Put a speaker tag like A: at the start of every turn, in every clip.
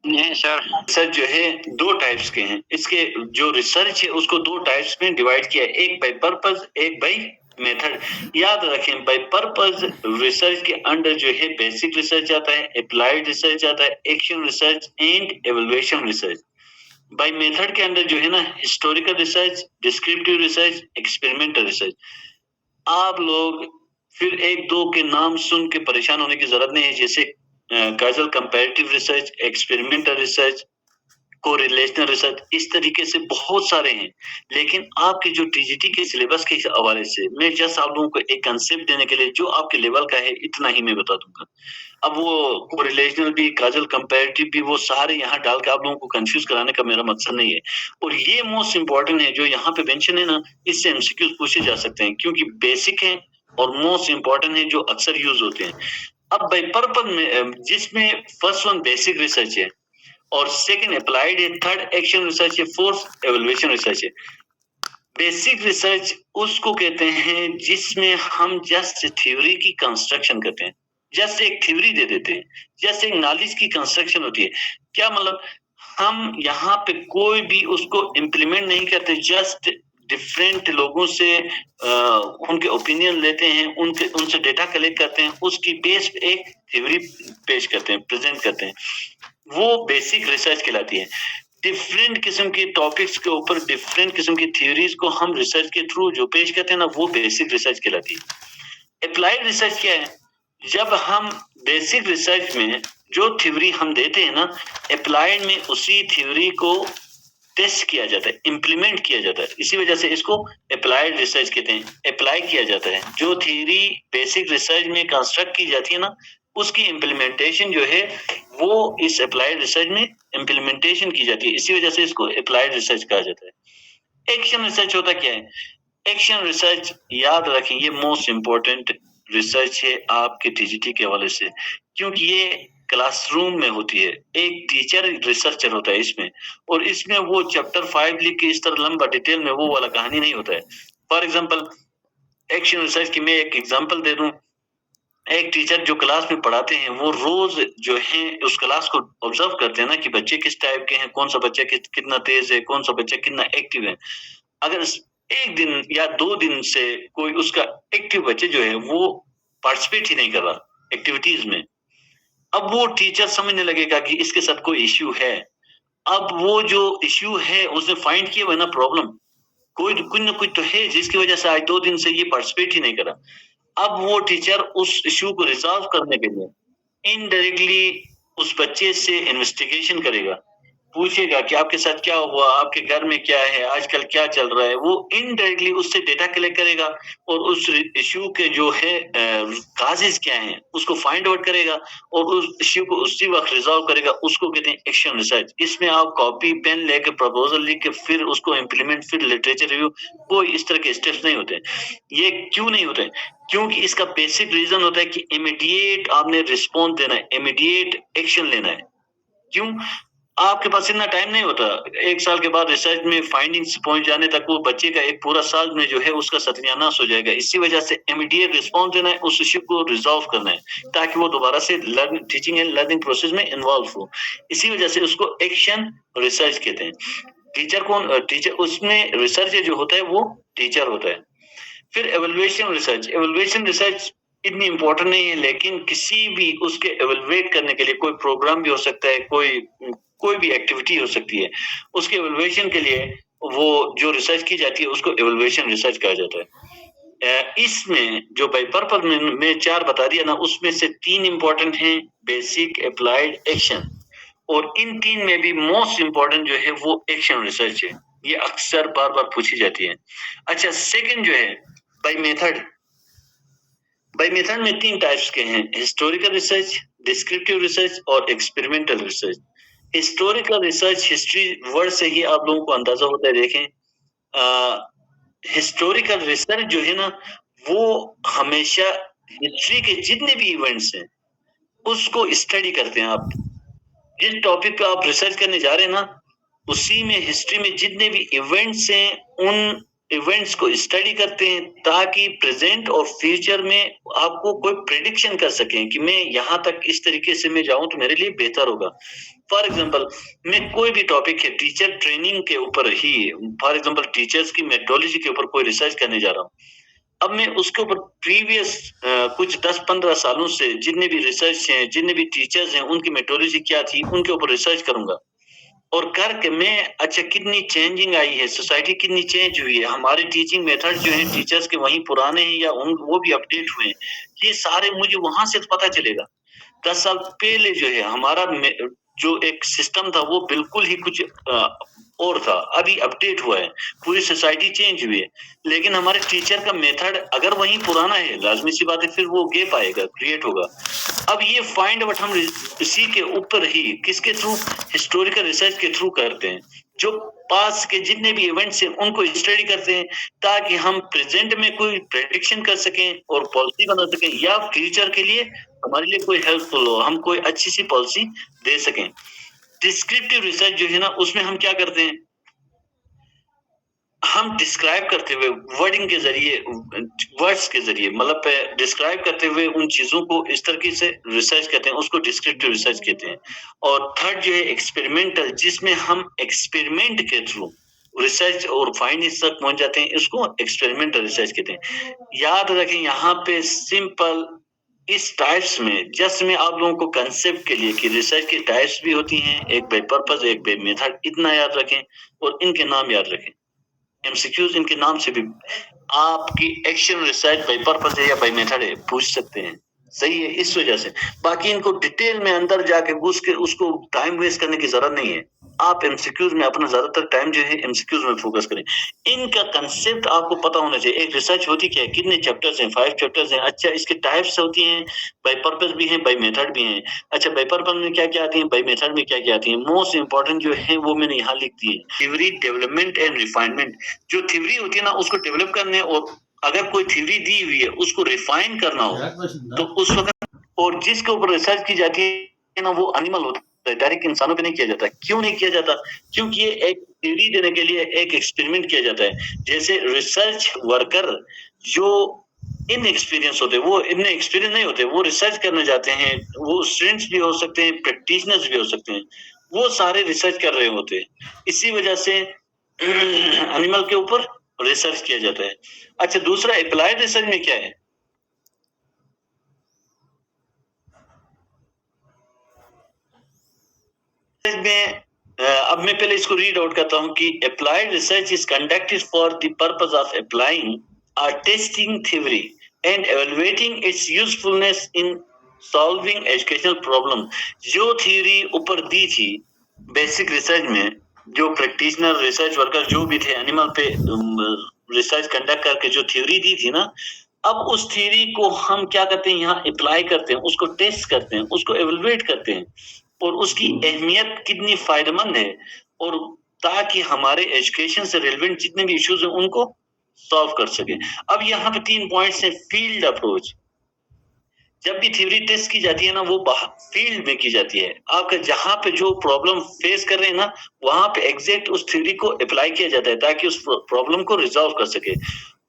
A: नहीं sir.
B: Sir जो है दो टाइप्स के हैं। इसके जो रिसर्च है उसको दो टाइप्स में डिवाइड किया है, एक बाय पर्पस, एक बाय मेथड। याद रखें, बाय पर्पस रिसर्च के अंडर जो है बेसिक रिसर्च आता है, अप्लाइड रिसर्च आता है, action research and evaluation research. By method के अंदर जो है ना historical research, descriptive research, experimental research. आप लोग फिर एक दो के नाम सुन के परेशान होने की जरूरत नहीं है, जैसे causal comparative research, experimental research, correlational research, इस तरीके से बहुत सारे हैं। लेकिन आपके जो टीजीटी के सिलेबस के हवाले से मैं जस्ट आप लोगों को एक कंसेप्ट देने के लिए जो आपके लेवल का है इतना ही मैं बता दूंगा। अब वो कोरिलेशनल भी, काजल कंपैरेटिव भी, वो सारे यहाँ डाल के आप लोगों को कंफ्यूज कराने का मेरा मकसद नहीं है। और ये मोस्ट इंपॉर्टेंट है जो यहाँ पे मेंशन है ना, इससे एमसीक्यूज पूछे जा सकते हैं क्योंकि बेसिक है और मोस्ट इंपॉर्टेंट है जो अक्सर यूज होते हैं। अब बाय पर्पज में जिसमें फर्स्ट वन बेसिक रिसर्च है और सेकंड अप्लाइड है, थर्ड एक्शन रिसर्च है, फोर्थ एवेल्युएशन रिसर्च है। बेसिक रिसर्च उसको कहते हैं जिसमें हम जस्ट थ्योरी की कंस्ट्रक्शन करते हैं, जस्ट एक थ्योरी दे देते हैं, जस्ट एक नॉलेज की कंस्ट्रक्शन होती है। क्या मतलब, हम यहाँ पे कोई भी उसको इम्प्लीमेंट नहीं करते, जस्ट डिफरेंट लोगों से उनके ओपिनियन लेते हैं, उनके उनसे डेटा कलेक्ट करते हैं, उसकी बेस पे एक थ्योरी पेश करते हैं, प्रेजेंट करते हैं। वो बेसिक रिसर्च कहलाती है। डिफरेंट किस्म के टॉपिक्स के ऊपर डिफरेंट किस्म की थ्योरीज को हम रिसर्च के थ्रू जो पेश करते हैं ना, वो बेसिक रिसर्च कहलाती है। अप्लाइड रिसर्च क्या है? जब हम बेसिक रिसर्च में जो थ्योरी हम देते हैं ना, अप्लाइड में उसी थ्योरी को टेस्ट किया जाता है, इम्प्लीमेंट किया जाता है, इसी वजह से इसको अप्लाइड रिसर्च कहते हैं। अप्लाई किया जाता है जो थ्योरी बेसिक रिसर्च में कंस्ट्रक्ट की जाती है ना, उसकी इम्प्लीमेंटेशन जो है वो इस अप्लाइड रिसर्च में इम्प्लीमेंटेशन की जाती है, इसी वजह से इसको अप्लाइड रिसर्च कहा जाता है। एक्शन रिसर्च होता क्या है? एक्शन रिसर्च याद रखें, ये मोस्ट इंपॉर्टेंट रिसर्च है आपके टीजीटी के हवाले से, क्योंकि ये क्लासरूम में होती है। एक टीचर रिसर्चर होता है इसमें, और इसमें वो चैप्टर 5 लिख के इस तरह लंबा डिटेल में वो वाला कहानी नहीं होता है। फॉर एग्जांपल, एक्शन रिसर्च की मैं एक एग्जांपल दे दूं। एक टीचर जो क्लास में पढ़ाते हैं वो रोज जो है उस क्लास को ऑब्जर्व करते हैं ना कि बच्चे किस टाइप के हैं, कौन सा बच्चा कितना तेज है, कौन सा बच्चा कितना एक्टिव है। अगर एक दिन या 2 दिन से कोई उसका एक्टिव बच्चे जो है वो पार्टिसिपेट ही नहीं कर रहा एक्टिविटीज में, अब वो टीचर समझने लगेगा कि इसके साथ कोई इश्यू है। अब वो जो इश्यू है उसने फाइंड किया हुआ है ना प्रॉब्लम, कोई कुछ न कुछ तो है जिसकी वजह से आज 2 दिन से ये पार्टिसिपेट ही नहीं कर रहा। अब वो टीचर उस इश्यू को रिजॉल्व करने के लिए इनडायरेक्टली उस बच्चे से इन्वेस्टिगेशन करेगा, पूछेगा कि आपके साथ क्या हुआ, आपके घर में क्या है, आजकल क्या चल रहा है। वो इनडायरेक्टली उससे डेटा कलेक्ट करेगा और उस इश्यू के जो है काजेज क्या हैं उसको फाइंड आउट करेगा और उस इश्यू को उसी वक्त रिजॉल्व करेगा। उसको कहते हैं एक्शन रिसर्च। इसमें आप कॉपी पेन लेके प्रपोजल लिख के फिर उसको इम्प्लीमेंट, फिर लिटरेचर रिव्यू, कोई इस तरह के स्टेप्स नहीं होते। ये क्यों नहीं होते? क्योंकि इसका बेसिक रीजन होता है कि इमीडिएट आपने रिस्पॉन्स देना है, इमीडिएट एक्शन लेना है। क्यों? आपके पास इतना टाइम नहीं होता। 1 साल के बाद रिसर्च में फाइंडिंग्स पहुंच जाने तक वो बच्चे का एक पूरा साल में जो है उसका सत्यानाश हो जाएगा। इसी वजह से इमीडिएट रिस्पॉन्स देना है, उस इश्यू को रिजॉल्व करना है ताकि वो दोबारा से टीचिंग एंड लर्निंग प्रोसेस में इन्वॉल्व हो। इसी वजह से उसको एक्शन रिसर्च कहते हैं। टीचर कौन? टीचर उसमें रिसर्च जो होता है वो टीचर होता है। फिर एवेल्युएशन रिसर्च। एवेल्युएशन रिसर्च इतनी इंपॉर्टेंट नहीं है, लेकिन किसी भी उसके एवेल्युएट करने के लिए कोई प्रोग्राम भी हो सकता है, कोई भी एक्टिविटी हो सकती है, उसके एवेल्युएशन के लिए वो जो रिसर्च की जाती है उसको एवेल्युएशन रिसर्च कहा जाता है। इसमें जो बाय पर्पस में 4 बता दिया ना, उसमें से 3 इंपॉर्टेंट हैं, बेसिक, अप्लाइड, एक्शन। और इन 3 में भी मोस्ट इंपॉर्टेंट जो है वो एक्शन रिसर्च है। ये अक्सर बार-बार पूछी जाती है। अच्छा, सेकंड जो है बाय मेथड। बाय मेथड में 3 टाइप्स के हैं, हिस्टोरिकल रिसर्च, डिस्क्रिप्टिव रिसर्च और experimental research. Historical research, history word से ही आप लोगों को अंदाजा होता है। देखें, हिस्टोरिकल रिसर्च जो है ना, वो हमेशा हिस्ट्री के जितने भी इवेंट्स हैं उसको स्टडी करते हैं। आप जिस टॉपिक पे आप रिसर्च करने जा रहे हैं ना, उसी में हिस्ट्री में जितने भी इवेंट्स हैं उन इवेंट्स को स्टडी करते हैं ताकि प्रेजेंट और फ्यूचर में आपको कोई प्रेडिक्शन कर सकें कि मैं यहाँ तक इस तरीके से मैं जाऊं तो मेरे लिए बेहतर होगा। फॉर एग्जाम्पल, मैं कोई भी टॉपिक है टीचर ट्रेनिंग के ऊपर ही, फॉर एग्जाम्पल टीचर्स की मेथोडोलॉजी के ऊपर कोई रिसर्च करने जा रहा हूँ। अब मैं उसके ऊपर प्रीवियस कुछ 10-15 सालों से जितने भी रिसर्च हैं, जितने भी टीचर्स हैं, उनकी मेथोडोलॉजी क्या थी, उनके ऊपर रिसर्च करूंगा और करके मैं अच्छा कितनी चेंजिंग आई है, सोसाइटी कितनी चेंज हुई है, हमारे टीचिंग मेथड जो है टीचर्स के वहीं पुराने हैं या उन वो भी अपडेट हुए हैं, ये सारे मुझे वहां से पता चलेगा। 10 साल पहले जो है हमारा जो एक सिस्टम था वो बिल्कुल ही कुछ और था, अभी अपडेट हुआ है, पूरी सोसाइटी चेंज हुई है, लेकिन हमारे टीचर का मेथड अगर वही पुराना है, लाजमी सी बात है फिर वो गैप आएगा, क्रिएट होगा। अब ये फाइंड आउट हम इसी के ऊपर ही किसके थ्रू, हिस्टोरिकल रिसर्च के थ्रू करते हैं, जो पास के जितने भी इवेंट्स हैं उनको स्टडी करते हैं ताकि हम प्रेजेंट में कोई प्रेडिक्शन कर सकें और पॉलिसी बना सकें या फ्यूचर के लिए हमारे लिए कोई हेल्पफुल हो, हम कोई अच्छी सी पॉलिसी दे सकें। डिस्क्रिप्टिव रिसर्च जो है ना उसमें हम क्या करते हैं, हम डिस्क्राइब करते हुए वर्डिंग के जरिए, वर्ड्स के जरिए मतलब डिस्क्राइब करते हुए उन चीजों को इस तरीके से रिसर्च करते हैं, उसको डिस्क्रिप्टिव रिसर्च कहते हैं। और थर्ड जो है एक्सपेरिमेंटल, जिसमें हम एक्सपेरिमेंट के थ्रू रिसर्च और फाइंडिंग्स तक पहुंच जाते हैं, इसको एक्सपेरिमेंटल रिसर्च कहते हैं। याद रखें यहाँ पे सिंपल इस टाइप्स में जस्ट मैं आप लोगों को कंसेप्ट के लिए कि रिसर्च की टाइप्स भी होती हैं, एक बाय पर्पस एक बाय मेथड, इतना याद रखें और इनके नाम याद रखें। एमसीक्यूज इनके नाम से भी आपकी एक्शन रिसर्च बाय पर्पस है या बाय मेथड है पूछ सकते हैं, सही है, इस वजह से। बाकी इनको डिटेल में अंदर जाके घुस के उसको टाइम वेस्ट करने की जरूरत नहीं है। आप एमसीक्यूज में अपना ज्यादातर टाइम जो है एमसीक्यूज में फोकस करें। इनका कंसेप्ट आपको पता होना चाहिए। एक रिसर्च होती क्या है, कितने चैप्टर्स हैं, 5 चैप्टर्स हैं। अच्छा, इसके टाइप्स होती हैं, बाय पर्पस भी है, बाय मेथड भी है। अच्छा, बाय पर्पस में क्या क्या आती है, बाय मेथड में क्या क्या आती है। मोस्ट इंपॉर्टेंट जो है वो मैंने यहाँ लिख दी है, थ्योरी, डेवलपमेंट एंड रिफाइनमेंट। जो थ्योरी होती है ना उसको डेवलप करने, और अगर कोई थ्योरी दी हुई है उसको रिफाइन करना हो तो उस वक्त, और जिसके ऊपर रिसर्च की जाती है ना वो एनिमल होता है, डायरेक्ट इंसानों पे नहीं किया जाता। क्यों नहीं किया जाता? क्योंकि ये एक थ्योरी देने के लिए एक एक्सपेरिमेंट किया जाता है। जैसे रिसर्च वर्कर जो इन एक्सपीरियंस होते हैं, वो इतने एक्सपीरियंस नहीं होते, वो रिसर्च करने जाते हैं, वो स्टूडेंट्स भी हो सकते हैं, प्रैक्टिशनर्स भी हो सकते हैं, वो सारे रिसर्च कर रहे होते हैं। इसी वजह से एनिमल के ऊपर रिसर्च किया जाता है। अच्छा, दूसरा अप्लाइड रिसर्च में क्या है, में अब मैं पहले इसको रीड आउट करता हूं कि applied research is conducted for the purpose of applying और testing theory and evaluating its usefulness in solving educational problem. जो थ्योरी ऊपर दी थी बेसिक रिसर्च में, जो प्रैक्टिशनर रिसर्च वर्कर जो भी थे एनिमल पे रिसर्च कंडक्ट करके जो थ्योरी दी थी ना, अब उस थ्योरी को हम क्या करते हैं, यहाँ अप्लाई करते हैं, उसको टेस्ट करते हैं, उसको एवेलुएट करते हैं और उसकी अहमियत कितनी फायदेमंद है, और ताकि हमारे एजुकेशन से रिलेवेंट जितने भी इश्यूज हैं उनको सॉल्व कर सके। अब यहाँ पे 3 पॉइंट्स हैं। फील्ड अप्रोच, जब भी थ्योरी टेस्ट की जाती है ना वो फील्ड में की जाती है। आपका जहां पे जो प्रॉब्लम फेस कर रहे हैं ना वहां पे एग्जैक्ट उस थ्योरी को अप्लाई किया जाता है ताकि उस प्रॉब्लम को रिजॉल्व कर सके।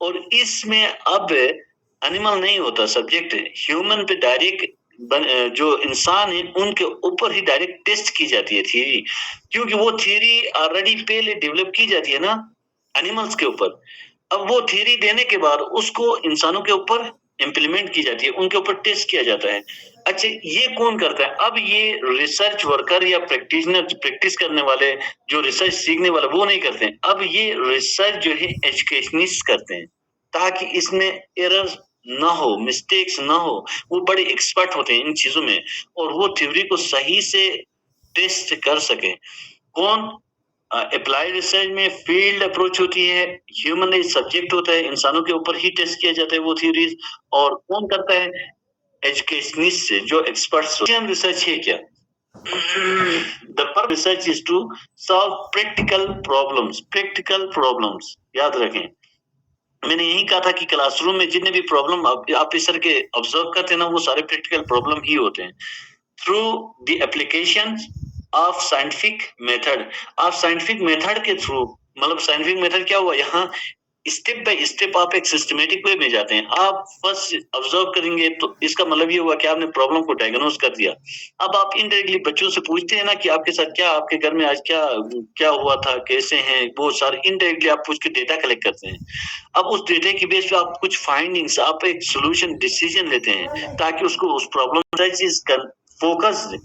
B: और इसमें अब एनिमल नहीं होता सब्जेक्ट, ह्यूमन पे डायरेक्ट जो इंसान है उनके ऊपर ही डायरेक्ट टेस्ट की जाती है थ्योरी, क्योंकि वो थ्योरी ऑलरेडी पहले डेवलप की जाती है ना एनिमल्स के ऊपर। अब वो थ्योरी देने के बाद उसको इंसानों के ऊपर इम्प्लीमेंट की जाती है, उनके ऊपर टेस्ट किया जाता है। अच्छा, ये कौन करता है? अब ये रिसर्च वर्कर या प्रैक्टिशनर, प्रैक्टिस करने वाले, जो रिसर्च सीखने वाले, वो नहीं करते हैं। अब ये रिसर्च जो है एजुकेशनिस्ट करते हैं ताकि इसमें एरर ना हो, मिस्टेक्स ना हो। वो बड़े एक्सपर्ट होते हैं इन चीजों में और वो थ्योरी को सही से टेस्ट कर सके। कौन? अप्लाइड रिसर्च में फील्ड अप्रोच होती है, ह्यूमन सब्जेक्ट होता है, इंसानों के ऊपर ही टेस्ट किया जाता है वो थ्योरीज। और कौन करता है? एजुकेशनिस्ट से, जो एक्सपर्ट्स। रिसर्च है क्या? The purpose research is to solve practical problems. Practical problems याद रखें, मैंने यही कहा था कि क्लासरूम में जितने भी प्रॉब्लम आप इस तरह के ऑब्जर्व करते हैं ना वो सारे प्रैक्टिकल प्रॉब्लम ही होते हैं। Through the application of scientific method, आप साइंटिफिक मेथड के थ्रू, मतलब साइंटिफिक मेथड क्या हुआ यहाँ, स्टेप बाय स्टेप आप एक सिस्टमेटिक वे में जाते हैं। आप फर्स्ट ऑब्जर्व करेंगे तो इसका मतलब ये हुआ कि आपने प्रॉब्लम को डायग्नोज कर दिया। अब आप इनडायरेक्टली बच्चों से पूछते हैं ना कि आपके साथ क्या, आपके घर में आज क्या क्या हुआ था, कैसे हैं, वो सारे इनडायरेक्टली आप पूछ के डेटा कलेक्ट करते हैं। अब उस डेटा की बेस पे आप कुछ फाइंडिंग्स, आप एक सॉल्यूशन डिसीजन लेते हैं ताकि उसको उस problem is focused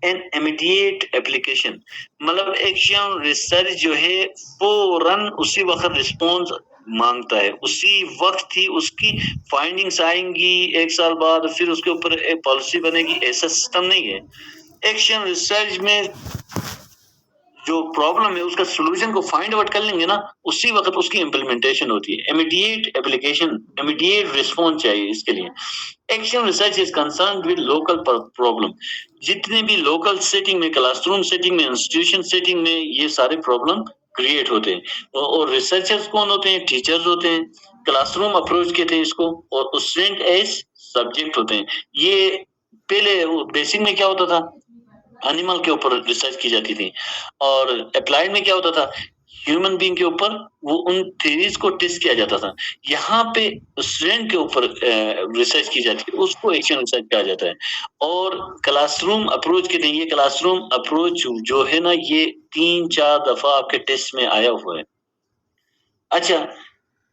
B: and immediate application. मतलब एक्शन रिसर्च जो है फौरन उसी वक्त रिस्पॉन्स मांगता है, उसी वक्त ही उसकी फाइंडिंग्स आएंगी, 1 साल बाद फिर उसके ऊपर एक पॉलिसी बनेगी, ऐसा सिस्टम नहीं है। एक्शन रिसर्च में जो प्रॉब्लम है उसका सॉल्यूशन को फाइंड आउट कर लेंगे ना, उसी वक्त उसकी इम्प्लीमेंटेशन होती है। इमीडिएट एप्लीकेशन, इमीडिएट रिस्पॉन्स चाहिए इसके लिए। Action research is concern with local problem. जितने भी लोकल सेटिंग में, क्लासरूम सेटिंग में, इंस्टीट्यूशन सेटिंग में ये सारे प्रॉब्लम क्रिएट होते हैं। और रिसर्चर्स कौन होते हैं? टीचर्स होते हैं। क्लासरूम अप्रोच कहते हैं इसको, और स्टूडेंट एज सब्जेक्ट होते हैं। ये पहले बेसिक में क्या होता था, एनिमल के ऊपर रिसर्च की जाती थी, और अप्लाइड में क्या होता था, ह्यूमन बीइंग के ऊपर वो उन थ्योरीज को टेस्ट किया जाता था। यहाँ पे स्टूडेंट के ऊपर रिसर्च की जाती है, उसको एक्शन रिसर्च कहा जाता है। और क्लासरूम अप्रोच के लिए, क्लासरूम अप्रोच जो है ना, ये 3-4 दफा आपके टेस्ट में आया हुआ है। अच्छा,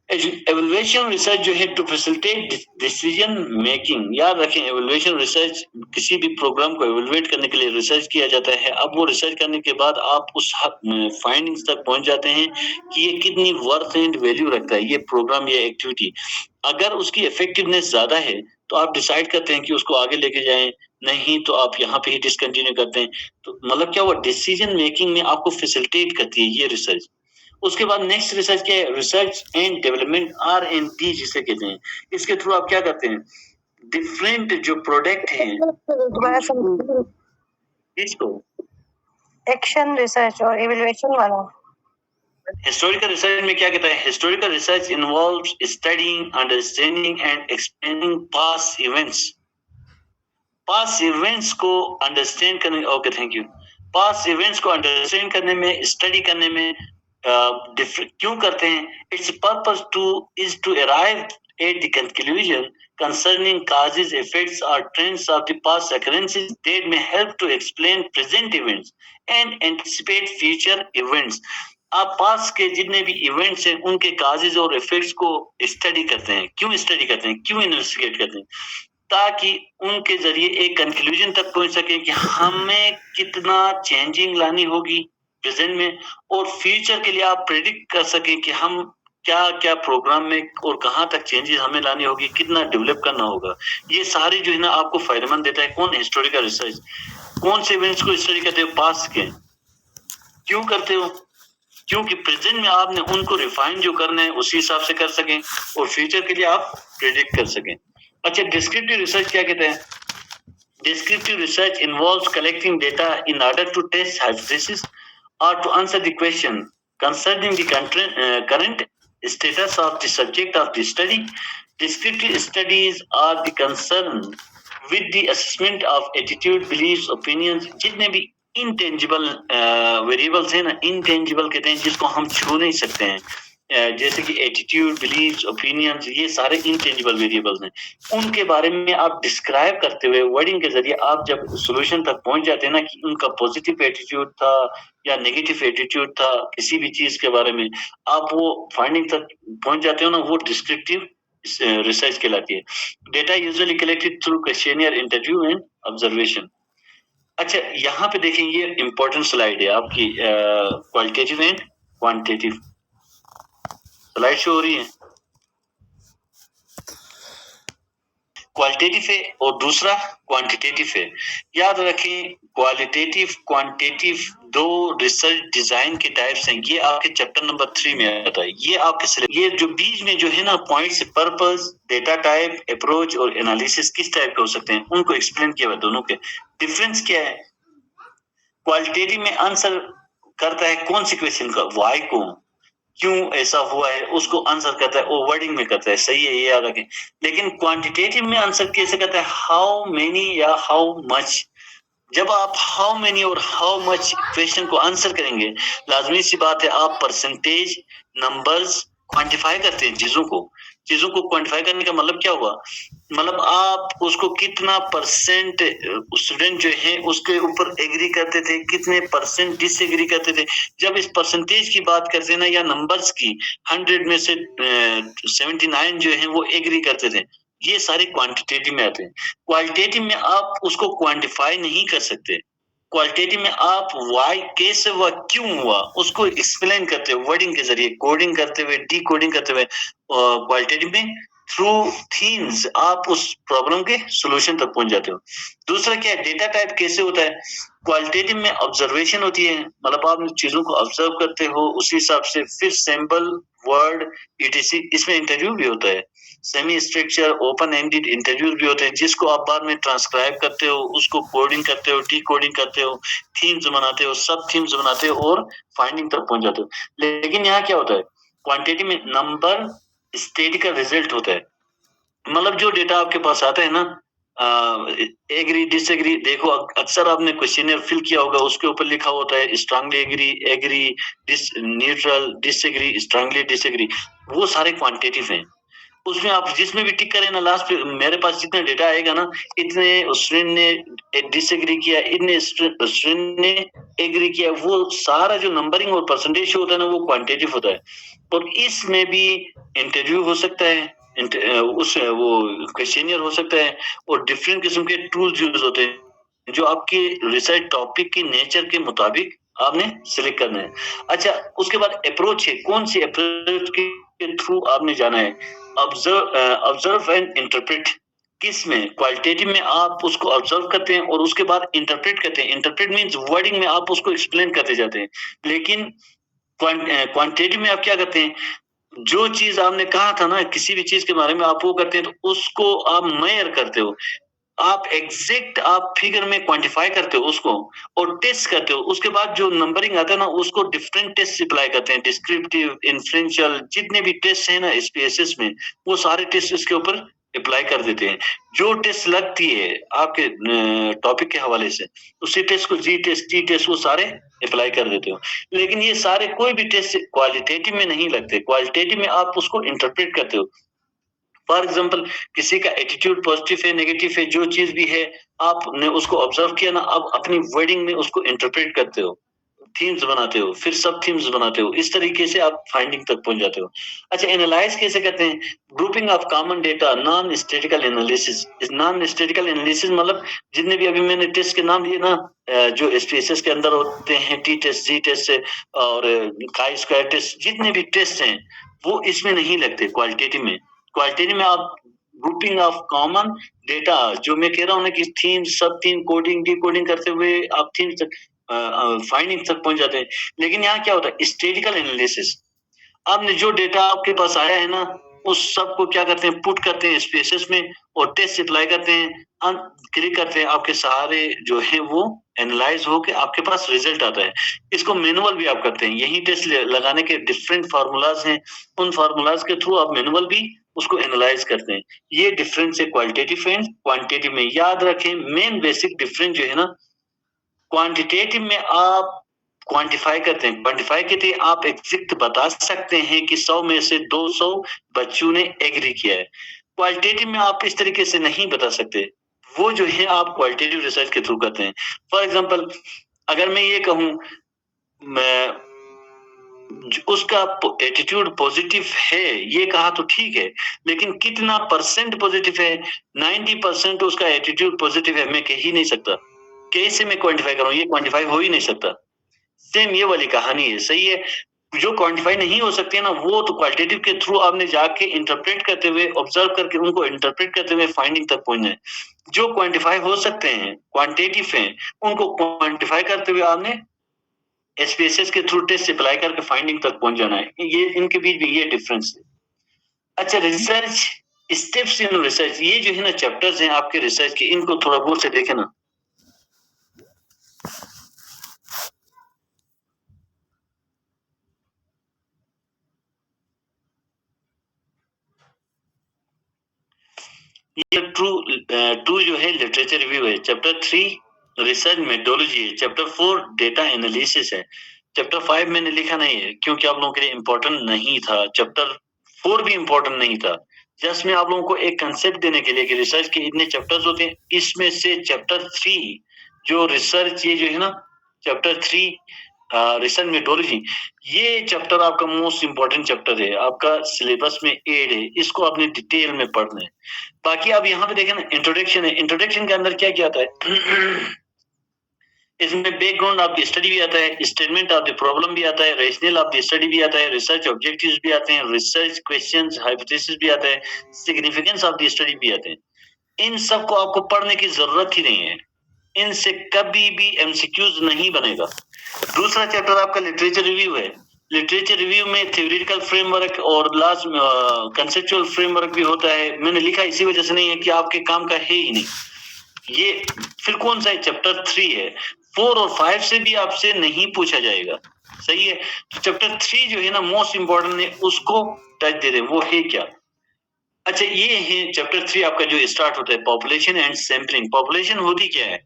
B: एवल्यूएशन रिसर्च जो है टू फैसिलिटेट डिसीजन मेकिंग। याद रखें, एवल्यूएशन रिसर्च किसी भी प्रोग्राम को एवल्यूएट करने के लिए रिसर्च किया जाता है। अब वो रिसर्च करने के बाद आप उस फाइंडिंग्स तक पहुंच जाते हैं कि ये कितनी वर्थ एंड वैल्यू रखता है ये प्रोग्राम, ये एक्टिविटी। अगर उसकी इफेक्टिवनेस ज्यादा है तो आप डिसाइड करते हैं कि उसको आगे लेके जाएं, नहीं तो आप यहाँ पे ही डिसकंटिन्यू करते हैं। तो मतलब क्या हुआ, डिसीजन मेकिंग में आपको फैसिलिटेट करती है ये रिसर्च। उसके बाद नेक्स्ट रिसर्च क्या है? रिसर्च एंड डेवलपमेंट, R&D जिसे कहते हैं। इसके थ्रू आप क्या करते हैं? डिफरेंट जो प्रोडक्ट हैं, इसको
A: एक्शन रिसर्च और इवैल्यूएशन वाला।
B: हिस्टोरिकल रिसर्च में क्या कहता है? Historical research involves studying, understanding and explaining past events. Past events को अंडरस्टैंड करने, okay thank you, past events को अंडरस्टैंड करने में, स्टडी करने में क्यों करते हैं? Its purpose to arrive at the conclusion concerning causes, effects or trends of the past occurrences that may help to explain present events and anticipate future events। आप पास के जितने भी इवेंट्स हैं उनके काजेज और इफेक्ट्स को स्टडी करते हैं। क्यों स्टडी करते हैं, क्यों इन्वेस्टिगेट करते हैं? ताकि उनके जरिए एक कंक्लूजन तक पहुंच सके कि हमें कितना चेंजिंग लानी होगी प्रेजेंट में, और फ्यूचर के लिए आप प्रेडिक्ट कर सके कि हम क्या क्या प्रोग्राम में और कहां तक चेंजेस हमें लानी होगी, कितना डेवलप करना होगा। ये सारे जो है ना आपको फायदेमंद देता है। कौन? Historical research. कौन से इवेंट्स को स्टडी करते हो? पास्ट के। क्यों करते हो? क्योंकि प्रेजेंट में आपने उनको रिफाइन जो करना है उसी हिसाब से कर सकें, और फ्यूचर के लिए आप प्रेडिक्ट कर सकें। अच्छा, डिस्क्रिप्टिव रिसर्च क्या कहते हैं? Descriptive research involves collecting data in order to test hypotheses or to answer the question concerning the current status of the subject of the study. Descriptive studies are the concern with the assessment of attitude, beliefs, opinions। जितने भी intangible variables हैं ना, intangible कहते हैं जिसको हम छू नहीं सकते हैं, जैसे कि एटीट्यूड, बिलीव्स, ओपिनियंस, ये सारे इंटेंजिबल वेरिएबल्स हैं। उनके बारे में आप डिस्क्राइब करते हुए वर्डिंग के जरिए आप जब सॉल्यूशन तक पहुंच जाते हैं ना कि उनका पॉजिटिव एटीट्यूड था या नेगेटिव एटीट्यूड था किसी भी चीज के बारे में, आप वो फाइंडिंग तक पहुंच जाते हो ना, वो डिस्क्रिप्टिव रिसर्च कहलाती है। Data usually collected through questionnaire, interview and observation. अच्छा, यहाँ पे देखें, ये इंपॉर्टेंट स्लाइड है आपकी, qualitative and quantitative slide show हो रही है। क्वालिटेटिव है और दूसरा क्वांटिटेटिव है। याद रखें, क्वालिटेटिव, क्वांटिटेटिव दो रिसर्च डिजाइन के टाइप्स हैं। ये आपके चैप्टर नंबर 3 में आता है। ये आपके ये जो बीच में जो है ना points, purpose, data type, approach और एनालिसिस किस टाइप के हो सकते हैं, उनको एक्सप्लेन किया हुआ। दोनों के डिफरेंस क्या है? क्वालिटेटिव में आंसर करता है कौन सी क्वेश्चन का, व्हाई को, क्यों ऐसा हुआ है, उसको आंसर करता है, वो वर्डिंग में करता है, सही है, ये याद रखें। लेकिन क्वांटिटेटिव में आंसर कैसे करता है? हाउ मेनी या हाउ मच। जब आप हाउ मेनी और हाउ मच क्वेश्चन को आंसर करेंगे, लाजमी सी बात है आप परसेंटेज, नंबर्स क्वांटिफाई करते हैं चीजों को क्वांटिफाई करने का मतलब क्या हुआ, मतलब आप उसको कितना परसेंट स्टूडेंट जो है उसके ऊपर एग्री करते थे, कितने परसेंट डिसएग्री करते थे। जब इस परसेंटेज की बात करते हैं ना या नंबर्स की, 100 में से 79 जो है वो एग्री करते थे। ये सारे क्वांटिटेटिव में आते हैं। क्वालिटेटिव में आप उसको क्वांटिफाई नहीं कर सकते। क्वालिटेटिव में आप वाई कैसे हुआ, क्यों हुआ, उसको एक्सप्लेन करते हुए वर्डिंग के जरिए, कोडिंग करते हुए, डीकोडिंग करते हुए। क्वालिटेटिव में थ्रू थीम्स आप उस प्रॉब्लम के सॉल्यूशन तक पहुंच जाते हो। दूसरा क्या है, डेटा टाइप कैसे होता है। क्वालिटेटिव में ऑब्जर्वेशन होती है, मतलब आप चीजों को ऑब्जर्व करते हो उसी हिसाब से, फिर सैंपल वर्ड ईटीसी, इसमें इंटरव्यू भी होता है। Semi structure open ended interview भी होते हैं जिसको आप बाद में ट्रांसक्राइब करते हो, उसको कोडिंग करते हो, डी कोडिंग करते हो, थीम्स बनाते हो, सब थीम्स बनाते हो और फाइंडिंग तक पहुंच जाते हो। लेकिन यहाँ क्या होता है, क्वांटिटी में नंबर स्टेट का रिजल्ट होता है। मतलब जो डेटा आपके पास आता है ना, एग्री डिसएग्री, देखो अक्सर आपने क्वेश्चनर फिल किया होगा, उसके ऊपर लिखा होता है strongly agree, agree, dis neutral, disagree, strongly disagree. वो सारे क्वांटिटेटिव हैं। उसमें आप जिसमें भी टिक करें ना, लास्ट पे मेरे पास जितना डेटा आएगा ना, इतने स्टूडेंट ने डिसएग्री किया, इतने स्टूडेंट ने एग्री किया, वो सारा जो नंबरिंग और परसेंटेज होता है ना, वो क्वांटिटेटिव होता है। और इसमें भी इंटरव्यू हो सकता है, उस वो क्वेश्चनियर हो सकता है, और डिफरेंट किस्म के टूल्स यूज होते हैं जो आपके रिसर्च टॉपिक की नेचर के मुताबिक आपने सिलेक्ट करना है। अच्छा, उसके बाद अप्रोच है, कौन सी अप्रोच के थ्रू आपने जाना है। ऑब्जर्व एंड इंटरप्रेट, किस में, क्वालिटेटिव में आप उसको ऑब्जर्व करते हैं और उसके बाद इंटरप्रेट करते हैं। इंटरप्रेट मींस वर्डिंग में आप उसको एक्सप्लेन करते जाते हैं। लेकिन क्वांटिटेटिव में आप क्या करते हैं, जो चीज आपने कहा था ना, किसी भी चीज के बारे में आप वो करते हैं तो उसको आप मेजर करते हो, आप एग्जैक्ट आप फिगर में क्वांटिफाई करते हो उसको और टेस्ट करते हो। उसके बाद जो नंबरिंग आता है ना, उसको डिफरेंट टेस्ट अप्लाई करते हैं, डिस्क्रिप्टिव, इन्फ्रेंशियल, जितने भी टेस्ट है ना एसपीएसएस में, वो सारे टेस्ट इसके ऊपर अप्लाई कर देते हैं। जो टेस्ट लगती है आपके टॉपिक के हवाले से, उसी टेस्ट को जी टेस्ट, टी टेस्ट, वो सारे अप्लाई कर देते हो। लेकिन ये सारे कोई भी टेस्ट क्वालिटेटिव में नहीं लगते। क्वालिटेटिव में आप उसको इंटरप्रेट करते हो। फॉर एग्जाम्पल, किसी का एटीट्यूड पॉजिटिव है, नेगेटिव है, जो चीज भी है, आपने उसको ऑब्जर्व किया ना, अब अपनी वर्डिंग में उसको इंटरप्रेट करते हो, थीम्स बनाते हो, फिर सब थीम्स बनाते हो, इस तरीके से आप फाइंडिंग तक पहुंच जाते हो। अच्छा, एनालाइज कैसे करते हैं, grouping of common data, non statistical analysis. इस नॉन स्टैटिकल एनालिसिस मतलब जितने भी अभी मैंने टेस्ट के नाम लिए ना, जो एसपीएसएस के अंदर होते हैं, टी टेस्ट, जी टेस्ट और काई स्क्वायर टेस्ट, जितने भी टेस्ट हैं वो इसमें नहीं लगते क्वालिटेटिव में। क्वालिटेटिव में आप ग्रुपिंग ऑफ कॉमन डेटा, जो मैं कह रहा हूँ ना कि थीम, सब थीम, कोडिंग, डी कोडिंग करते हुए आप थीम तक, फाइंडिंग तक पहुंच जाते हैं। लेकिन यहाँ क्या होता है, स्टेटिकल एनालिसिस, आपने जो डेटा आपके पास आया है ना, उस सब को क्या करते हैं, पुट करते हैं स्पेसेस में और टेस्ट अप्लाई करते हैं, क्लिक करते हैं, आपके सारे जो है वो एनालाइज होके आपके पास रिजल्ट आता है। इसको मैनुअल भी आप करते हैं, यही टेस्ट लगाने के डिफरेंट फार्मूलाज हैं, उन फार्मूलाज के थ्रू आप मैनुअल भी उसको एनालाइज करते हैं। ये डिफरेंस है क्वालिटेटिव एंड क्वांटिटेटिव में। याद रखें, मेन बेसिक डिफरेंस जो है ना, क्वांटिटेटिव में आप क्वांटिफाई करते हैं, क्वांटिफाई के लिए आप एग्जैक्ट बता सकते हैं कि 100 में से 200 बच्चों ने एग्री किया है। क्वालिटेटिव में आप इस तरीके से नहीं बता सकते, वो जो है आप क्वालिटेटिव रिसर्च के थ्रू करते हैं। फॉर एग्जांपल, अगर मैं ये कहूं, मैं उसका एटीट्यूड पॉजिटिव है, ये कहा तो ठीक है, लेकिन कितना परसेंट पॉजिटिव है, 90% उसका एटीट्यूड पॉजिटिव है, मैं कह ही नहीं सकता। कैसे मैं क्वांटिफाई करूं, ये क्वांटिफाई हो ही नहीं सकता। सेम ये वाली कहानी है, सही है। जो क्वांटिफाई नहीं हो सकती है ना, वो तो क्वालिटेटिव के थ्रू आपने जाके इंटरप्रेट करते हुए, ऑब्जर्व करके उनको इंटरप्रेट करते हुए फाइंडिंग तक पहुंचना है। जो क्वांटिफाई हो सकते हैं, क्वांटिटेटिव हैं, उनको क्वांटिफाई करते हुए आपने एसपीएसएस के थ्रू टेस्ट अप्लाई करके फाइंडिंग तक पहुंच जाना है। ये इनके बीच भी ये डिफरेंस है। अच्छा, रिसर्च स्टेप्स इन रिसर्च, ये जो है ना चैप्टर्स हैं आपके रिसर्च के, इनको थोड़ा बहुत से देखें ना। ये टू जो है लिटरेचर रिव्यू है, चैप्टर 3 रिसर्च मेथोडोलॉजी है, चैप्टर 4 डेटा एनालिसिस है, चैप्टर 5 मैंने लिखा नहीं है क्योंकि आप लोगों के लिए इम्पोर्टेंट नहीं था। चैप्टर 4 भी इम्पोर्टेंट नहीं था। जस्ट मैं आप लोगों को एक कंसेप्ट देने के लिए कि रिसर्च के इतने चैप्टर्स होते हैं, इसमें से चैप्टर 3 जो रिसर्च ये जो है ना चैप्टर 3 रिसर्च मेथोडोलॉजी, ये चैप्टर आपका मोस्ट इम्पोर्टेंट चैप्टर है, आपका सिलेबस में एड है, इसको आपने डिटेल में पढ़ना है। बाकी आप यहाँ पे देखें ना इंट्रोडक्शन है, इंट्रोडक्शन के अंदर क्या क्या आता है इसमें बैकग्राउंड ऑफ द स्टडी भी आता है, स्टेटमेंट ऑफ द प्रॉब्लम भी आता है, रेशनल ऑफ द स्टडी भी आता है, रिसर्च ऑब्जेक्टिव्स भी आते हैं, रिसर्च क्वेश्चंस हाइपोथेसिस भी आता है, सिग्निफिकेंस ऑफ द स्टडी भी आते हैं। इन सब को आपको पढ़ने की जरूरत ही नहीं है, इनसे कभी भी एमसीक्यूज नहीं बनेगा। दूसरा चैप्टर आपका लिटरेचर रिव्यू है। लिटरेचर रिव्यू में थ्योरेटिकल फ्रेमवर्क और लास्ट कंसेप्चुअल फ्रेमवर्क भी होता है। मैंने लिखा इसी वजह से नहीं है कि आपके काम का है ही नहीं। ये फिर कौन सा है? चैप्टर 3 है। 4 और 5 से भी आपसे नहीं पूछा जाएगा, सही है। तो चैप्टर 3 जो है ना मोस्ट इंपॉर्टेंट है, उसको टच दे रहे हैं, वो है क्या? अच्छा, ये है चैप्टर 3 आपका जो स्टार्ट होता है पॉपुलेशन एंड सैंपलिंग। पॉपुलेशन होती क्या है?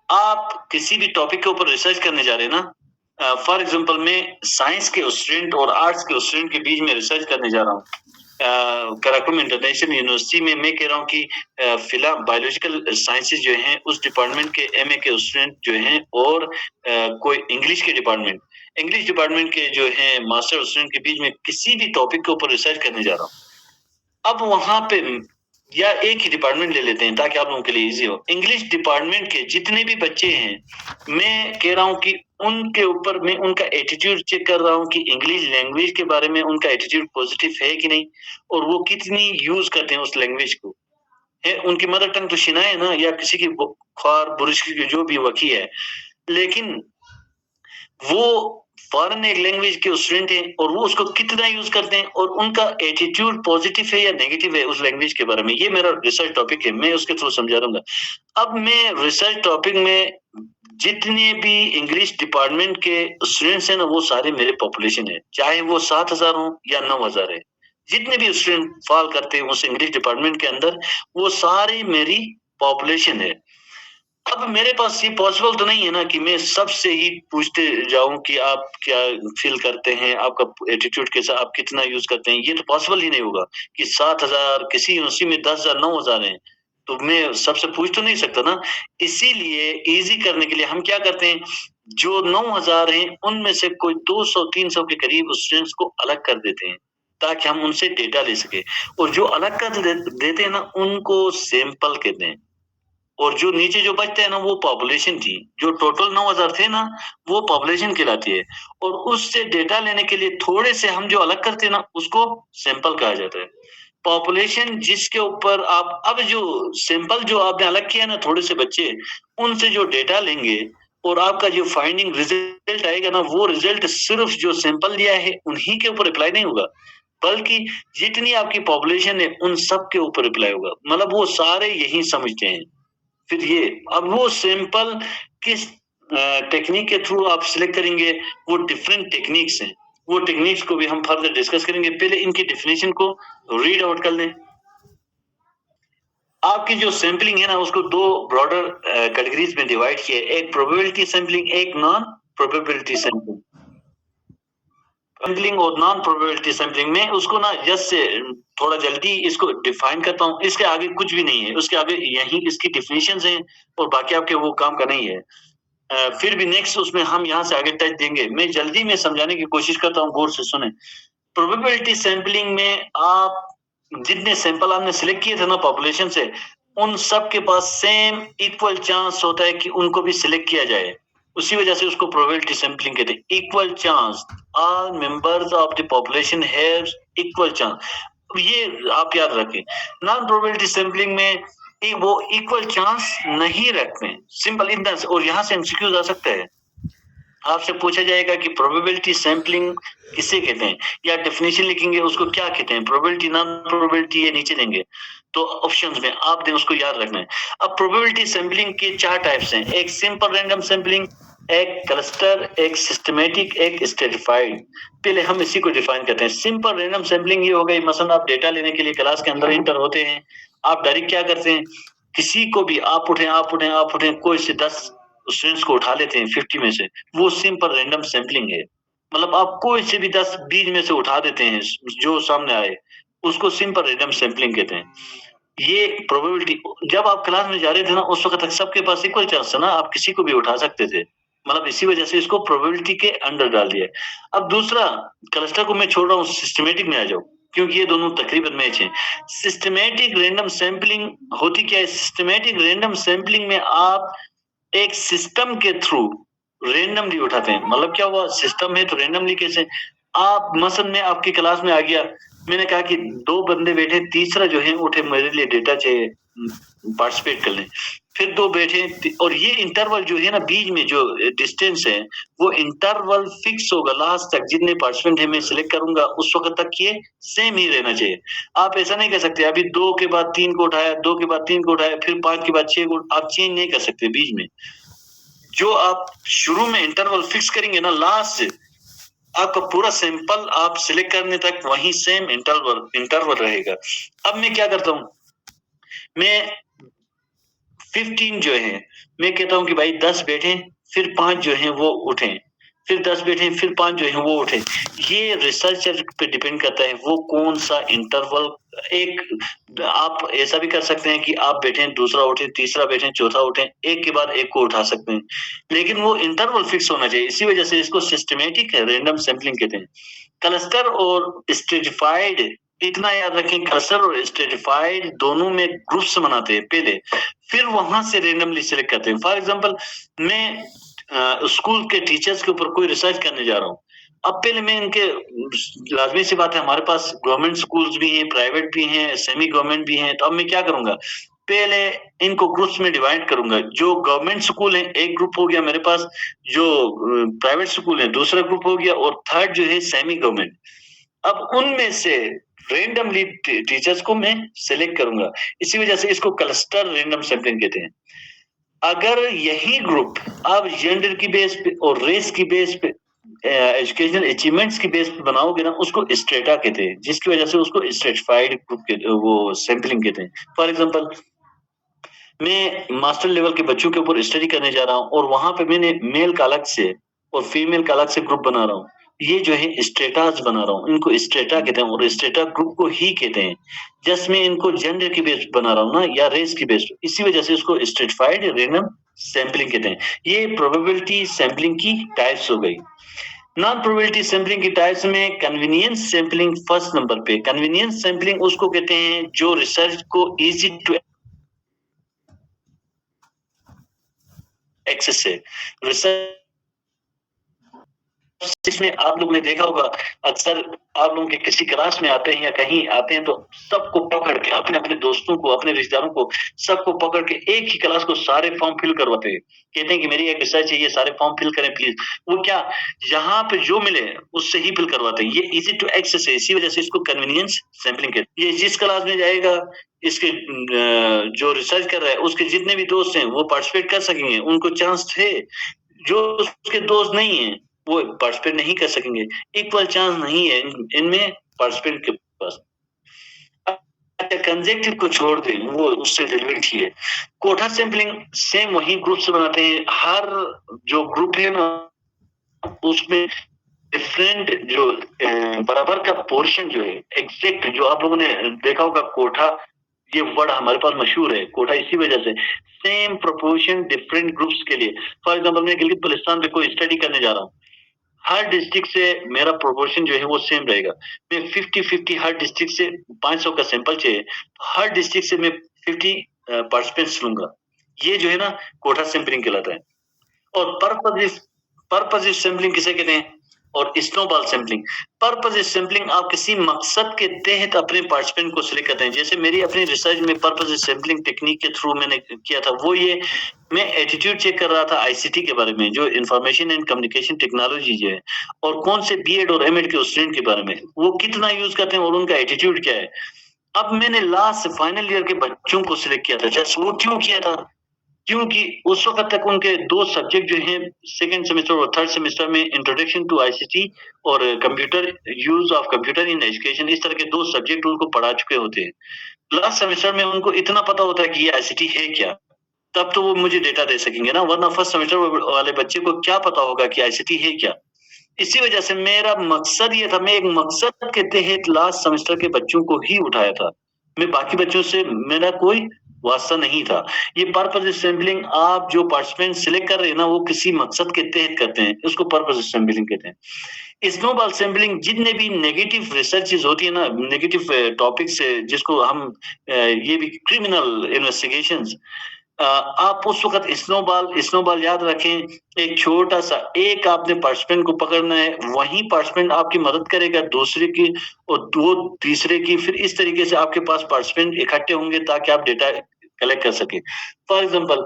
B: आप किसी भी टॉपिक के ऊपर रिसर्च करने जा रहे हैं ना, फॉर एग्जांपल मैं साइंस के स्टूडेंट और आर्ट्स के स्टूडेंट के बीच में रिसर्च करने जा रहा हूँ कराकुलम इंटरनेशनल यूनिवर्सिटी में। मैं कह रहा हूँ कि फिलहाल बायोलॉजिकल साइंसेज जो हैं उस डिपार्टमेंट के एमए के स्टूडेंट जो हैं और कोई इंग्लिश के डिपार्टमेंट के जो हैं मास्टर स्टूडेंट के बीच में किसी भी टॉपिक के ऊपर रिसर्च करने जा रहा हूँ। अब वहां पे या एक ही डिपार्टमेंट ले लेते हैं ताकि आप लोगों के लिए इजी हो। इंग्लिश डिपार्टमेंट के जितने भी बच्चे हैं, मैं कह रहा हूँ कि उनके ऊपर मैं उनका एटीट्यूड चेक कर रहा हूँ कि इंग्लिश लैंग्वेज के बारे में उनका एटीट्यूड पॉजिटिव है कि नहीं, और वो कितनी यूज करते हैं उस लैंग्वेज को। है उनकी मदर टंग तो शिना है ना, या किसी की ख्वार बुरुश की जो भी वकी है, लेकिन वो फॉरेन एक लैंग्वेज के स्टूडेंट हैं और वो उसको कितना यूज करते हैं और उनका एटीट्यूड पॉजिटिव है या नेगेटिव है उस लैंग्वेज के बारे में। ये मेरा रिसर्च टॉपिक है, मैं उसके थ्रू समझा दूंगा। अब मैं रिसर्च टॉपिक में जितने भी इंग्लिश डिपार्टमेंट के स्टूडेंट्स हैं ना, वो सारे मेरे पॉपुलेशन है, चाहे वो 7,000 हो या 9,000 है। जितने भी स्टूडेंट फॉल करते हैं उस इंग्लिश डिपार्टमेंट के अंदर, वो सारी मेरी पॉपुलेशन है। अब मेरे पास ये पॉसिबल तो नहीं है ना कि मैं सबसे ही पूछते जाऊं कि आप क्या फील करते हैं, आपका एटीट्यूड कैसा, आप कितना यूज करते हैं। ये तो पॉसिबल ही नहीं होगा कि 7,000 किसी यूनिवर्सिटी में 10,000 9,000 है, तो मैं सबसे पूछ तो नहीं सकता ना। इसीलिए इजी करने के लिए हम क्या करते हैं, जो 9,000 हैं उनमें से कोई 200-300 के करीब स्टूडेंट्स को अलग कर देते हैं ताकि हम उनसे डेटा ले सके, और जो अलग कर देते हैं ना उनको सैंपल कहते हैं। और जो नीचे जो बचते हैं ना वो पॉपुलेशन थी, जो टोटल 9,000 थे ना वो पॉपुलेशन कहलाती है। और उससे डेटा लेने के लिए थोड़े से हम जो अलग करते हैं ना उसको सैंपल कहा जाता है। पॉपुलेशन जिसके ऊपर आप अब जो सैंपल जो आपने अलग किया ना थोड़े से बच्चे, उनसे जो डेटा लेंगे और आपका जो फाइंडिंग रिजल्ट आएगा ना, वो रिजल्ट सिर्फ जो सैंपल लिया है उन्हीं के ऊपर अप्लाई नहीं होगा, बल्कि जितनी आपकी पॉपुलेशन है उन सब के ऊपर अप्लाई होगा। मतलब वो सारे यही समझते हैं। फिर ये अब वो सैंपल किस टेक्निक के थ्रू आप सिलेक्ट करेंगे, वो डिफरेंट टेक्निक्स हैं, वो टेक्निक्स को भी हम फर्दर डिस्कस करेंगे। पहले इनकी डेफिनेशन को रीड आउट कर लें। आपकी जो सैंपलिंग है ना उसको दो ब्रॉडर कैटेगरीज में डिवाइड किया है, एक प्रोबेबिलिटी सैंपलिंग, एक नॉन प्रोबेबिलिटी सैंपलिंग। सैंपलिंग और नॉन प्रोबेबिलिटी सैंपलिंग में उसको ना जस्ट से थोड़ा जल्दी इसको डिफाइन करता हूँ, इसके आगे कुछ भी नहीं है, उसके आगे यही इसकी डेफिनेशंस हैं और बाकी आपके वो काम का नहीं है। फिर भी नेक्स्ट उसमें हम यहाँ से आगे टच देंगे। मैं जल्दी में समझाने की कोशिश करता हूँ, गौर से सुने। प्रोबेबिलिटी सैंपलिंग में आप जितने सैंपल आपने सिलेक्ट किए थे ना पॉपुलेशन से, उन सब के पास सेम इक्वल चांस होता है कि उनको भी सिलेक्ट किया जाए, उसी वजह से उसको प्रोबेबिलिटी सैंपलिंग कहते हैं। Equal chance, all members of the population have equal chance, ये आप याद रखें। नॉन प्रोबेबिलिटी सैंपलिंग में वो इक्वल चांस नहीं रखते, सिंपल इतना। और यहाँ से एमसीक्यूज आ सकता है, आपसे पूछा जाएगा कि प्रोबेबिलिटी सैंपलिंग किसे कहते हैं, या डेफिनेशन लिखेंगे उसको क्या कहते हैं, प्रोबेबिलिटी नॉन प्रोबेबिलिटी ये नीचे देंगे, तो ऑप्शंस में आप दें, उसको याद रखना है। अब प्रोबेबिलिटी सैंपलिंग के 4 टाइप्स हैं, एक सिंपल रैंडम सैंपलिंग, एक क्लस्टर, एक सिस्टमैटिक, एक स्ट्रेटिफाइड। पहले हम इसी को डिफाइन करते हैं। सिंपल रैंडम सैंपलिंग ये हो गई, मसलन आप डेटा लेने के लिए क्लास के अंदर एंटर होते हैं, आप डायरेक्ट क्या करते हैं, किसी को भी आप उठे कोई से 10 स्टूडेंट्स को उठा लेते हैं 50 में से, वो सिंपल रैंडम सैंपलिंग है। मतलब आप कोई से भी 10-20 में से उठा देते हैं जो सामने आए, उसको सिंपल रैंडम सैंपलिंग कहते हैं। ये प्रोबेबिलिटी, जब आप क्लास में जा रहे थे ना, उस वक़्त तक सबके पास इक्वल चांस था ना, आप किसी को भी उठा सकते थे। मतलब इसी वजह से इसको प्रोबेबिलिटी के अंडर डाल दिया है। अब दूसरा, क्लस्टर को मैं छोड़ रहा हूँ, सिस्टमैटिक में आ जाओ, क्योंकि ये दोनों तकरीबन मैच हैं। सिस्टमैटिक रैंडम सैंपलिंग होती क्या है? सिस्टमैटिक रैंडम सैंपलिंग में आप एक सिस्टम के थ्रू रैंडमली उठाते हैं। मतलब क्या हुआ, सिस्टम है तो रैंडमली कैसे? आप मसलन मैं आपकी क्लास में आ गया, मैंने कहा कि 2 बंदे बैठे, तीसरा जो है उठे, मेरे लिए डेटा चाहिए, पार्टिसिपेट कर लें। फिर 2 बैठे और ये इंटरवल जो है ना, बीच में जो डिस्टेंस है, वो इंटरवल फिक्स होगा। लास्ट तक जितने पार्टिसिपेंट है मैं सिलेक्ट करूंगा, उस वक्त तक ये सेम ही रहना चाहिए। आप ऐसा नहीं कर सकते अभी 2 के बाद 3 को उठाया, 2 के बाद 3 को उठाया, फिर 5 के बाद 6 को, आप चेंज नहीं कर सकते बीच में। जो आप शुरू में इंटरवल फिक्स करेंगे ना, लास्ट से आपका पूरा सैंपल आप सिलेक्ट करने तक वही सेम इंटरवल रहेगा। अब मैं क्या करता हूं, मैं 15 जो है, मैं कहता हूं कि भाई 10 बैठे, फिर 5 जो है वो उठे, फिर 10 बैठे, फिर 5 जो है वो उठे। ये रिसर्चर पे डिपेंड करता है वो कौन सा इंटरवल। एक आप ऐसा भी कर सकते हैं कि आप बैठे, दूसरा उठे, तीसरा बैठे, चौथा उठे, एक के बाद एक को उठा सकते हैं, लेकिन वो इंटरवल फिक्स होना चाहिए। इसी वजह से इसको सिस्टमैटिक रैंडम सैंपलिंग कहते हैं। क्लस्टर और स्ट्रेटिफाइड, इतना याद रखें, क्लस्टर और स्ट्रेटिफाइड दोनों में ग्रुप्स बनाते हैं पहले, फिर वहां से रैंडमली सिलेक्ट करते हैं। फॉर एग्जांपल, मैं स्कूल के टीचर्स के ऊपर कोई रिसर्च करने जा रहा हूँ। अब पहले मैं इनके, लाजमी सी बात है, हमारे पास गवर्नमेंट स्कूल्स भी हैं, प्राइवेट भी हैं, सेमी गवर्नमेंट भी हैं। तो अब मैं क्या करूंगा, पहले इनको ग्रुप्स में डिवाइड करूंगा। जो गवर्नमेंट स्कूल है एक ग्रुप हो गया मेरे पास, जो प्राइवेट स्कूल है दूसरा ग्रुप हो गया, और थर्ड जो है सेमी गवर्नमेंट। अब उनमें से रेंडमली टीचर्स को मैं सिलेक्ट करूंगा। इसी वजह से इसको क्लस्टर रैंडम सैंपलिंग कहते हैं। अगर यही ग्रुप आप जेंडर की बेस पे और रेस की बेस पे, एजुकेशनल अचीवमेंट्स की बेस पे बनाओगे ना, उसको स्ट्रेटा कहते हैं, जिसकी वजह से उसको स्ट्रेटिफाइड ग्रुप के वो सैंपलिंग कहते हैं। फॉर एग्जांपल, मैं मास्टर लेवल के बच्चों के ऊपर स्टडी करने जा रहा हूँ, और वहां पे मैंने मेल का अलग से और फीमेल का अलग से ग्रुप बना रहा हूँ। ये जो है स्ट्रेटास बना रहा हूँ, इनको स्ट्रेटा कहते हैं, और स्ट्रेटा ग्रुप को ही कहते हैं। जस्ट मैं इनको जेंडर की बेस बना रहा हूँ ना, या रेस की बेस, इसी वजह से इसको स्ट्रेटिफाइड रैंडम सैंपलिंग कहते हैं। ये प्रोबेबिलिटी सैंपलिंग की टाइप्स हो गई। नॉन प्रोबेबिलिटी सैंपलिंग की टाइप्स में कन्वीनियंस सैंपलिंग फर्स्ट नंबर पे। कन्वीनियंस सैंपलिंग उसको कहते हैं जो रिसर्च को इजी टू एक्सेस है। रिसर्च इसमें आप लोगों ने देखा होगा, अक्सर आप लोगों के किसी क्लास में आते हैं या कहीं आते हैं, तो सबको पकड़ के, अपने अपने दोस्तों को, अपने रिश्तेदारों को, सबको पकड़ के एक ही क्लास को सारे फॉर्म फिल करवाते हैं। कहते हैं कि मेरी एक रिसर्च है, ये सारे फॉर्म फिल करें प्लीज। वो क्या, यहाँ पे जो मिले उससे ही फिल करवाते हैं। ये इजी टू एक्सेस है, इसी वजह से इसको कन्वीनियंस सैंपलिंग कहते हैं। ये जिस क्लास में जाएगा, इसके जो रिसर्च कर रहा है उसके जितने भी दोस्त हैं वो पार्टिसिपेट कर सकेंगे, उनको चांस है। जो उसके दोस्त नहीं है वो पार्टिसिपेट नहीं कर सकेंगे। इक्वल चांस नहीं है इनमें पार्टिसिपेंट के पास। अच्छा, कंजेक्टिव को छोड़ दें, वो उससे रिलेवेंट ही है। कोठा सैंपलिंग सेम वही ग्रुप से बनाते हैं। हर जो ग्रुप है ना, उसमें डिफरेंट जो बराबर का पोर्शन जो है, एग्जैक्ट, जो आप लोगों ने देखा होगा कोठा, ये वर्ड हमारे पास मशहूर है कोठा, इसी वजह से सेम प्रोपोर्शन डिफरेंट ग्रुप्स के लिए। फॉर एग्जांपल, मैं गिलगित बल्तिस्तान पे कोई स्टडी करने जा रहा हूँ, हर डिस्ट्रिक्ट से मेरा प्रोपोर्शन जो है वो सेम रहेगा। मैं 50-50 हर डिस्ट्रिक्ट से 500 का सैंपल चाहिए, हर डिस्ट्रिक्ट से मैं 50 पार्टिसिपेंट्स लूंगा। ये जो है ना कोठा सैंपलिंग कहलाता है। और पर्पस सैंपलिंग किसे कहते हैं? और स्नोबॉल सैंपलिंग। पर्पस सैंपलिंग, आप किसी मकसद के तहत अपने पार्टिसिपेंट को सिलेक्ट करते हैं। जैसे मेरी अपनी रिसर्च में पर्पस सैंपलिंग टेक्निक के थ्रू मैंने किया था, वो ये, मैं एटीट्यूड चेक कर रहा था आईसीटी के बारे में, जो इंफॉर्मेशन एंड कम्युनिकेशन टेक्नोलॉजी जो है, और कौन से बीएड और एमएड के स्टूडेंट के बारे में, वो कितना यूज करते हैं और उनका एटीट्यूड क्या है। अब मैंने लास्ट फाइनल ईयर के बच्चों को सिलेक्ट किया था। जस्ट वो क्यों किया था? क्योंकि उस वक्त तक उनके 2 सब्जेक्ट जो हैं, सेकंड सेमेस्टर और थर्ड सेमेस्टर में, इंट्रोडक्शन टू आईसीटी और computer, use of computer in education, इस तरह के 2 सब्जेक्ट उनको पढ़ा चुके होते हैं। लास्ट सेमेस्टर में उनको इतना पता होता है कि ये आईसीटी है क्या। तब तो वो मुझे डेटा दे सकेंगे ना, वरना फर्स्ट सेमेस्टर वाले बच्चे को क्या पता होगा कि आईसीटी है क्या। इसी वजह से मेरा मकसद ये था, मैं एक मकसद के तहत लास्ट सेमेस्टर के बच्चों को ही उठाया था। मैं बाकी बच्चों से मेरा कोई वास्ता नहीं था। ये पर्पस सैंपलिंग आप जो पार्टिसिपेंट सिलेक्ट कर रहे हैं ना, वो किसी मकसद के तहत करते हैं, उसको पर्पस सैंपलिंग कहते हैं। स्नोबॉल सैंपलिंग जितने भी नेगेटिव रिसर्चेस होती है ना, नेगेटिव टॉपिक्स जिसको हम ये भी क्रिमिनल इन्वेस्टिगेशंस, आप उस वक्त स्नोबॉल याद रखें, एक छोटा सा एक आपने पार्टिसिपेंट को पकड़ना है, वही पार्टिसिपेंट आपकी मदद करेगा दूसरे की और दो तीसरे की, फिर इस तरीके से आपके पास पार्टिसिपेंट इकट्ठे होंगे ताकि आप डेटा कलेक्ट कर सके। फॉर एग्जाम्पल,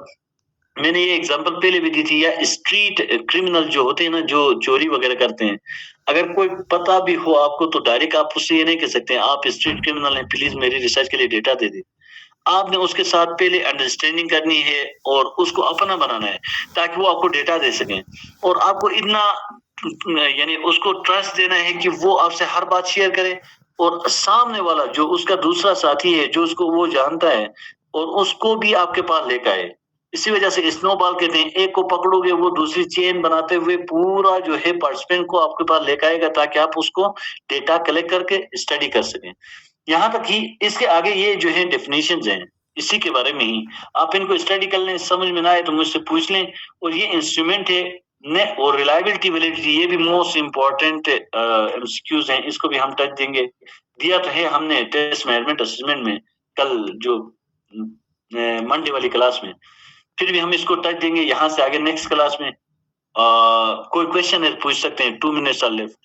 B: मैंने ये एग्जांपल पहले भी दी थी, या स्ट्रीट क्रिमिनल जो होते हैं ना, जो चोरी वगैरह करते हैं, अगर कोई पता भी हो आपको तो डायरेक्ट आप उससे ये नहीं कह सकते आप स्ट्रीट क्रिमिनल हैं, प्लीज मेरी रिसर्च के लिए डेटा दे दे। आपने उसके साथ पहले अंडरस्टैंडिंग करनी है और उसको अपना बनाना है ताकि वो आपको डेटा दे सकें, और आपको इतना यानी उसको ट्रस्ट देना है कि वो आपसे हर बात शेयर करे, और सामने वाला जो उसका दूसरा साथी है जो उसको वो जानता है और उसको भी आपके पास लेकर आए। इसी वजह से स्नोबॉल कहते हैं, एक को पकड़ोगे वो दूसरी चेन बनाते हुए पूरा जो है पार्टिसिपेंट को आपके पास लेकर आएगा ताकि आप उसको डेटा कलेक्ट करके स्टडी कर सकें। यहाँ तक ही, इसके आगे ये जो है डेफिनेशंस हैं, इसी के बारे में ही आप इनको स्टडी कर लें, समझ में ना आए तो मुझसे पूछ लें। और ये इंस्ट्रूमेंट है ने, और रिलायबिलिटी वैलिडिटी, ये भी मोस्ट इंपॉर्टेंट एमसीक्यूज हैं, इसको भी हम टच देंगे। दिया तो है हमने टेस्ट मैनेजमेंट असेसमेंट में कल जो मंडे वाली क्लास में, फिर भी हम इसको टच देंगे यहाँ से आगे नेक्स्ट क्लास में। कोई क्वेश्चन है पूछ सकते हैं, 2 मिनट्स आर लेफ्ट।